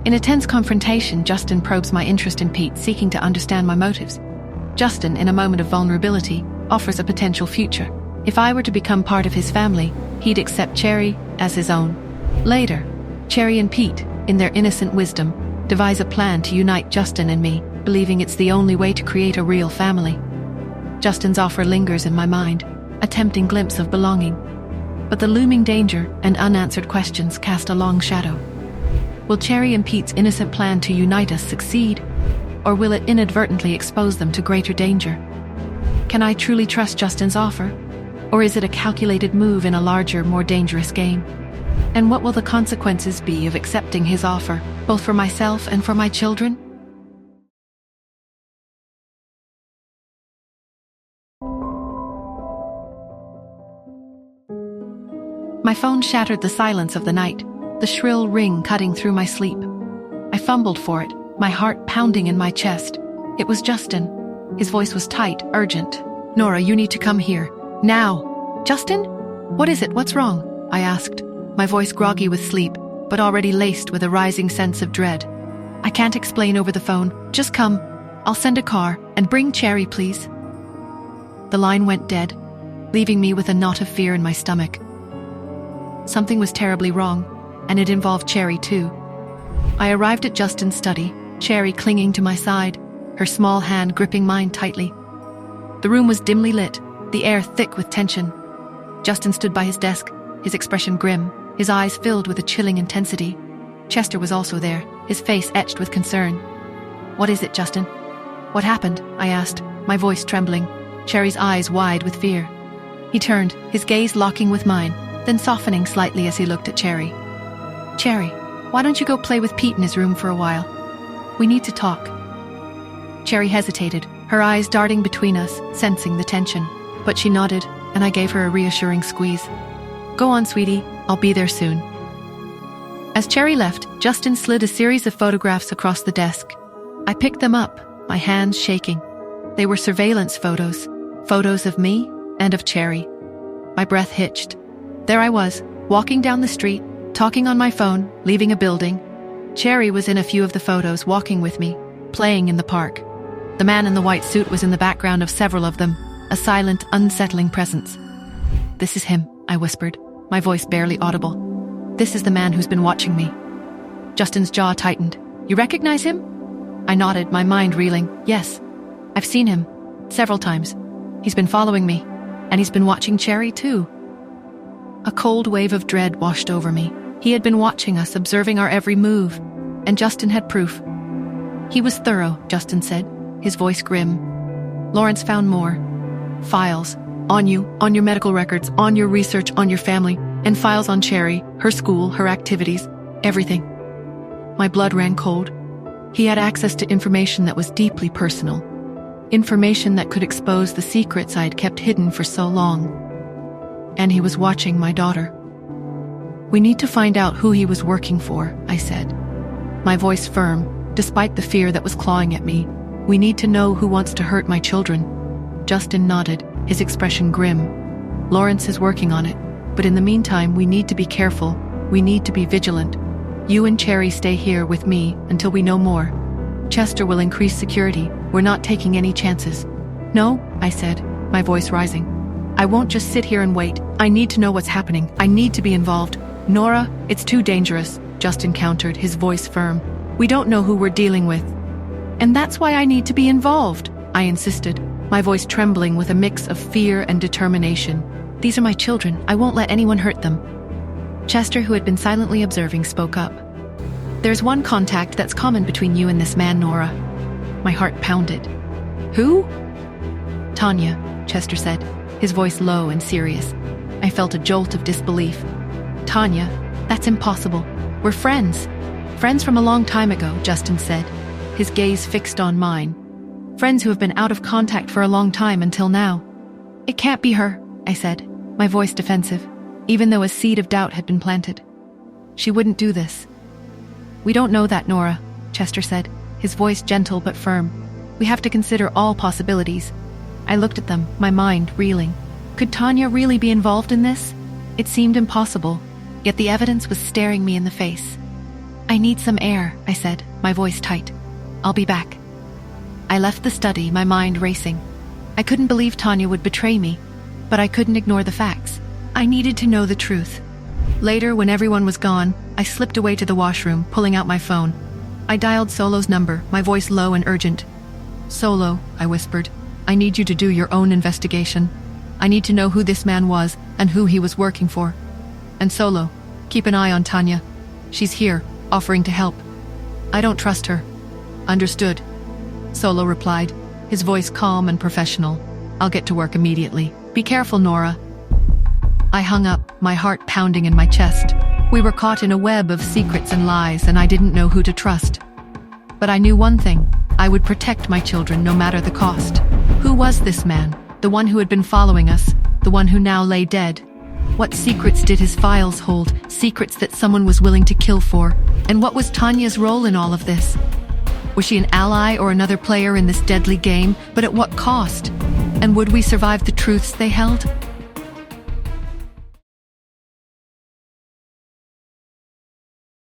In a tense confrontation, Justin probes my interest in Pete, seeking to understand my motives. Justin, in a moment of vulnerability, offers a potential future. If I were to become part of his family, he'd accept Cherry as his own. Later, Cherry and Pete, in their innocent wisdom, devise a plan to unite Justin and me, believing it's the only way to create a real family. Justin's offer lingers in my mind, a tempting glimpse of belonging. But the looming danger and unanswered questions cast a long shadow. Will Cherry and Pete's innocent plan to unite us succeed, or will it inadvertently expose them to greater danger? Can I truly trust Justin's offer, or is it a calculated move in a larger, more dangerous game? And what will the consequences be of accepting his offer, both for myself and for my children? My phone shattered the silence of the night, the shrill ring cutting through my sleep. I fumbled for it, my heart pounding in my chest. It was Justin. His voice was tight, urgent. "Nora, you need to come here. Now." "Justin? What is it? What's wrong?" I asked, my voice groggy with sleep, but already laced with a rising sense of dread. "I can't explain over the phone. Just come. I'll send a car, and bring Cherry, please." The line went dead, leaving me with a knot of fear in my stomach. Something was terribly wrong, and it involved Cherry too. I arrived at Justin's study, Cherry clinging to my side, her small hand gripping mine tightly. The room was dimly lit, the air thick with tension. Justin stood by his desk, his expression grim, his eyes filled with a chilling intensity. Chester was also there, his face etched with concern. "What is it, Justin? What happened?" I asked, my voice trembling, Cherry's eyes wide with fear. He turned, his gaze locking with mine, then softening slightly as he looked at Cherry. "Cherry, why don't you go play with Pete in his room for a while? We need to talk." Cherry hesitated, her eyes darting between us, sensing the tension. But she nodded, and I gave her a reassuring squeeze. "Go on, sweetie, I'll be there soon." As Cherry left, Justin slid a series of photographs across the desk. I picked them up, my hands shaking. They were surveillance photos, photos of me and of Cherry. My breath hitched. There I was, walking down the street, talking on my phone, leaving a building. Cherry was in a few of the photos, walking with me, playing in the park. The man in the white suit was in the background of several of them, a silent, unsettling presence. "This is him," I whispered, my voice barely audible. "This is the man who's been watching me." Justin's jaw tightened. "You recognize him?" I nodded, my mind reeling. "Yes, I've seen him, several times. He's been following me, and he's been watching Cherry too." A cold wave of dread washed over me. He had been watching us, observing our every move, and Justin had proof. "He was thorough," Justin said, his voice grim. "Lawrence found more. Files. On you, on your medical records, on your research, on your family, and files on Cherry, her school, her activities, everything." My blood ran cold. He had access to information that was deeply personal. Information that could expose the secrets I had kept hidden for so long. And he was watching my daughter. "We need to find out who he was working for," I said, my voice firm, despite the fear that was clawing at me. "We need to know who wants to hurt my children." Justin nodded, his expression grim. "Lawrence is working on it, but in the meantime we need to be careful, we need to be vigilant. You and Cherry stay here with me until we know more. Chester will increase security, we're not taking any chances." "No," I said, my voice rising. "I won't just sit here and wait. I need to know what's happening. I need to be involved." "Nora, it's too dangerous," Justin countered, his voice firm. "We don't know who we're dealing with." "And that's why I need to be involved," I insisted, my voice trembling with a mix of fear and determination. "These are my children. I won't let anyone hurt them." Chester, who had been silently observing, spoke up. "There's one contact that's common between you and this man, Nora." My heart pounded. "Who?" "Tanya," Chester said, his voice low and serious. I felt a jolt of disbelief. "Tanya? That's impossible. We're friends." "Friends from a long time ago," Justin said, his gaze fixed on mine. "Friends who have been out of contact for a long time until now." "It can't be her," I said, my voice defensive, even though a seed of doubt had been planted. "She wouldn't do this." "We don't know that, Nora," Chester said, his voice gentle but firm. "We have to consider all possibilities." I looked at them, my mind reeling. Could Tanya really be involved in this? It seemed impossible, yet the evidence was staring me in the face. I need some air, I said, my voice tight. I'll be back. I left the study, my mind racing. I couldn't believe Tanya would betray me, but I couldn't ignore the facts. I needed to know the truth. Later, when everyone was gone, I slipped away to the washroom, pulling out my phone. I dialed Solo's number, my voice low and urgent. Solo, I whispered, I need you to do your own investigation. I need to know who this man was and who he was working for. And Solo, keep an eye on Tanya. She's here, offering to help. I don't trust her. Understood. Solo replied, his voice calm and professional. I'll get to work immediately. Be careful, Nora. I hung up, my heart pounding in my chest. We were caught in a web of secrets and lies, and I didn't know who to trust. But I knew one thing. I would protect my children no matter the cost. Who was this man? The one who had been following us, the one who now lay dead. What secrets did his files hold? Secrets that someone was willing to kill for. And what was Tanya's role in all of this? Was she an ally or another player in this deadly game? But at what cost? And would we survive the truths they held?